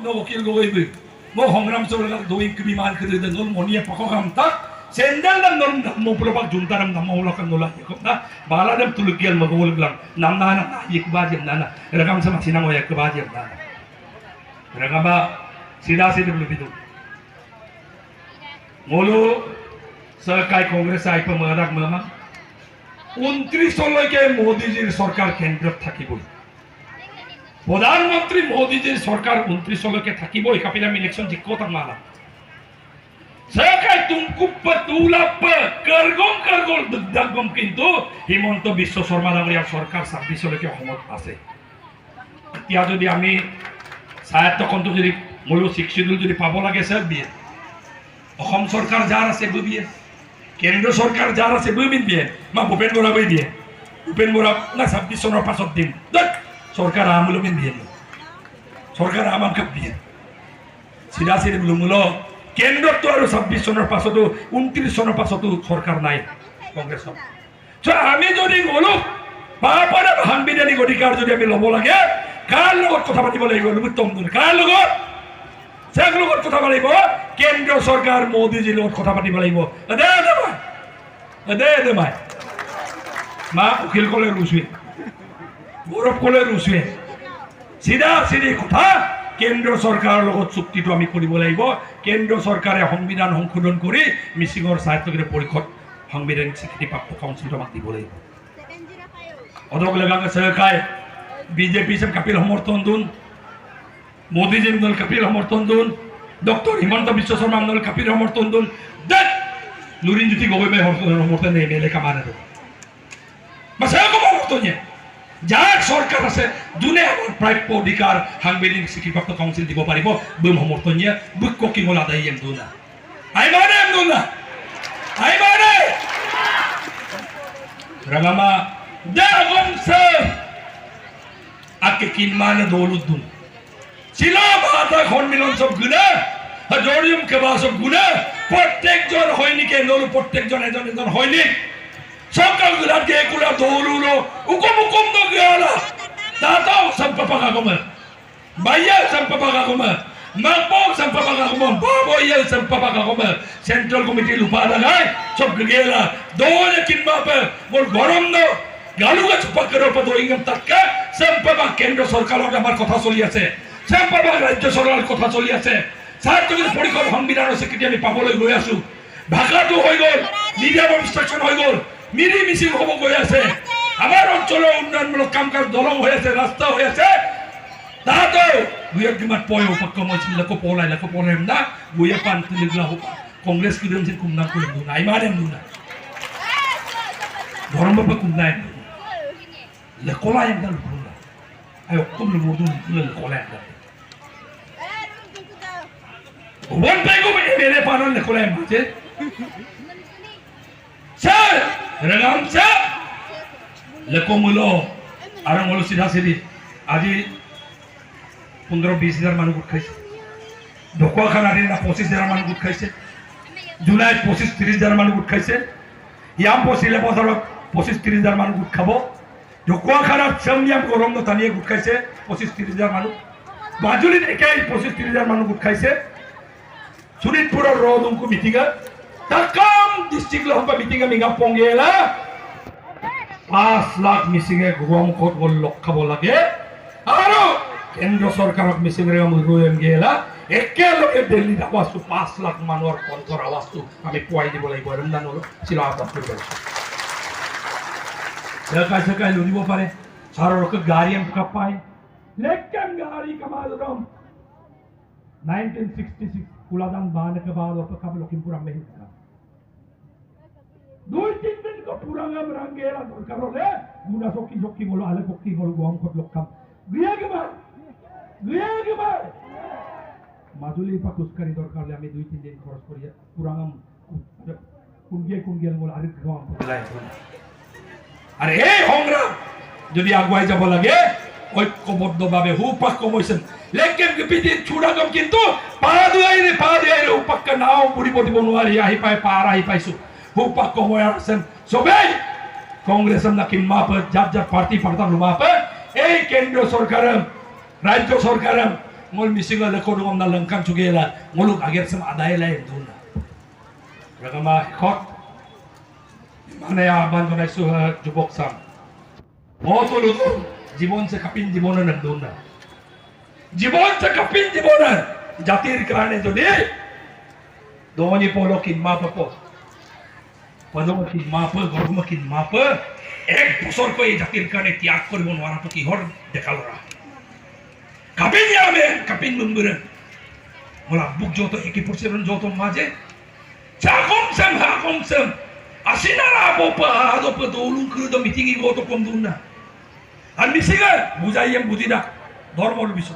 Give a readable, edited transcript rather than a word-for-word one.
너 오킬 고이브 뭐 홍람 소리가 도인 그비만 그들들 널 뭐니에 바꿔감다 샌달람 널 뭐 불어박 준다람 남마 올라간 놀라 이거나 발라름 뚫길 뭐 올랑 남나나 이크바지 나나 이러감 sama sinang oya kebaji 나나 이러가마 시다시드 블루비도 mulu सरकार कांग्रेस आई पर Merak mama 29 के मोदी जी सरकार केंद्र থাকিবই प्रधानमंत्री मोदी जी सरकार 29 के থাকিবই কাপিলা ইলেকশন জিকোতা মালা सरकार तुमको पतुला पर करगम दगम किंतु हिमंत विश्व शर्मा डांगरिया सरकार 26 के সমত আছে এতিয়া যদি আমি স্বায়ত্তকন্ত যদি মূল শিক্ষিত যদি পাব লাগে স্যার বিয়ে অসম সরকার যার আছে বুবিয়ে কেন্দ্র সরকার যার আছে বুবিন বিয়ে মা ভূপেন বরা বই দিয়ে ভূপেন বরা না 26 সনের পাছত দিন সরকার আমলবিন দিয়ে সরকার আমাকে দিয়ে সিধা সিধি মূল কেন্দ্র তো আর 26 সনের পাছতো 29 সনের পাছতো সরকার নাই কংগ্রেস আমি যদি বলো বাপারে সাংবিধানিক অধিকার যদি আমি লব লাগে কার লগত কথা পাতিব লাগিব উত্তম কার লগত চেক লগত কথা পাতিব কেন্দ্র সরকার মোদীজির লগত কথা পাতিব লাগিব দে মাই মা উকিল কলে ৰুচুৱে গৌৰব কলে ৰুচুৱে সিধা সিধি কথা কেন্দ্ৰ সৰকাৰেৰ লগত চুক্তিটো আমি কৰিব লাগিব কেন্দ্ৰ সৰকাৰে সংবিধান সংশোধন কৰি মিচিঙৰ সাহিত্যকেন্দ্র পরিষদ সাংবিধানিক স্বীকৃতিপ্রাপ্ত কাউন্সিলটো আমাক দিব লাগিব অদক লগাকে সরকার बीजेपी से कपिल समर्थन दून मोदी जी ने कपिल समर्थन दून डॉक्टर हिमंत विश्व शर्मा ने कपिल समर्थन दून दट नुरिन ज्योति गगৈ में समर्थन नहीं मेले का माने दो बस है को समर्थन है যার সরকার আছে দুনে আমার প্রাপ্য অধিকার সাংবিধানিক স্বীকৃতিপ্রাপ্ত কাউন্সিল দিব পাৰিব বম সমৰ্থন নিয়ে বুক কি হল আদায় এম দুনা আই মানে এম দুনা আই মানে রাগামা দাগম সে আকে কিনমানে দৌলুদ্দুন ছিল বাতা সম্মিলন সব গুণা জরিয়ম কেবা সব গুণা প্রত্যেকজন হয়নিকে নলু প্রত্যেকজন এজন এজন হয়নি সকাল গুলাকে কুলা দৌলুলো উকম দ গেলা তাতাও সম্পপাকা কমে বাইয়া সম্পপাকা কমে মাকবো সম্পপাকা কমে বাবো ইয়ে সম্পপাকা কমে সেন্ট্রাল কমিটি লুপা লাগায় সব গেলা দৌলে কিনবা পে মোর গরম ন গালুগা চুপাকের উপর দইঙ্গম তাক্কা সম্পবা কেন্দ্র সরকারের আমার কথা চলি আছে সম্পবা রাজ্য সরকারের কথা চলি আছে সাহিত্যকেন্দ্র পরিষদ সংবিধানের স্বীকৃতি আমি পাবলৈ গৈ আছো ভাষাটো হৈ গল মিডিয়া অবস্ট্রাকশন হৈ গল মিৰি মিছিল হব গৈ আছে আমাৰ অঞ্চলৰ উন্নয়নমূলক কাম কাজ দলং হৈ আছে ৰাস্তা হৈ আছে তাতো গুয়া কিমান পয় উপক্ষ মছিল লকো পলাই না গুয়া পান তিলিগলা হোক কংগ্রেস কি দিন কুমনা করে দু নাই মানে দু না ধর্ম বা কুমনা লেকলা একদম ভুলা আই অকম মদুন লেকলা একদম ওন পেগো মেরে পানন লেকলা মাঝে স্যার রগাম স্যার লেকো মুলো আর মুলো সিধা সিধি আজি 15-20 হাজার মানুষ গোট খাইছে ঢকুৱাখানাত না 25 হাজাৰ মানুষ গোট খাইছে জুলাইত 25-30 হাজাৰ মানুষ গোট খাইছে ইয়াম পচিলে বছৰত 25-30 হাজাৰ মানুষ গোট খাব ঢকুৱাখানাত চেমিয়াম গৰম নতানিয়ে গোট খাইছে 25-30 হাজাৰ মানুষ মাজুলীত একেই 25-30 হাজাৰ মানুষ গোট খাইছে শোণিতপুৰৰ ৰদুংকু মিটিঙা তাকাম ডিস্ট্ৰিক্ট লহবা মিটিঙা মিঙা পংগেলা 5 লাখ মিচিঙে গৰমুখত গল লগ খাব লাগে আৰু কেন্দ্ৰ সৰকাৰক মিছিংৰে মুৰগুয়েম গেলা একেলগে দিল্লি আওয়াজটো 5 লাখ মানুহৰ কণ্ঠৰ আওয়াজটো আমি পুৱাই দিব লাগিব ৰমদান হল ছিল আওয়াজ কৰিব সৰকাৰ লুনিব পাৰে সারক গাড়ি এম কাপাই লেকিন গাড়ি কমালরম 1966 কুলাদান বান के बाद और कब लखीमपुर में ही था 2-3 दिन को पुराना रंगेला सरकार ले गुना सकी बोलो आले पक्की बोलो गम खत लखम গিয়া के बाद মাজুলীৰ পৰা খুচকাৰি দৰকাৰ আমি 2-3 দিন খৰচ কৰি পুৰাঙাম কুংগিয়ে মোল আৰু গাঁও পেলাই আৰু এই সংগ্ৰাম যদি আগুৱাই যাব লাগে ঐক্যবদ্ধভাৱে হুপাক কমৈছেন লেকিন বিপিদিন চুড়াগম কিন্তু পাহাড়ে উপাক্কা নাও বুড়িব দিব নোৱাৰি আহি পাই পাৰ আহি পাইছো হুপাক কমৈ আছেন সবেই কংগ্রেস না কিনমা যার পার্টি পার্তা লুমা এই কেন্দ্রীয় সরকার রাজ্য সরকার ngol misinga le kodong na langkang chugela ngoluk ager sam adai lai duna ragama khot মানে আহ্বান জনাইছো যুৱক চাম মতলো জীবন সে কাপিন জীবন নদুন না জীবন সে কাপিন জীবন জাতির কারণে যদি দোনি পলো কিন মাপ পদম কিন মাপ গর্ম কিন মাপ এক বছর কই জাতির কারণে ত্যাগ করব নোয়ারা তো কি হর দেখালরা কাপিন যাবে কাপিন মুম্বুরে মোলা বুক যত একি পড়ছেন যত মাঝে চাকম সাম Asinara apa ada apa dolung keruda meeting itu atau pemduna. An misiga bujai yang bujida, dormol bisu.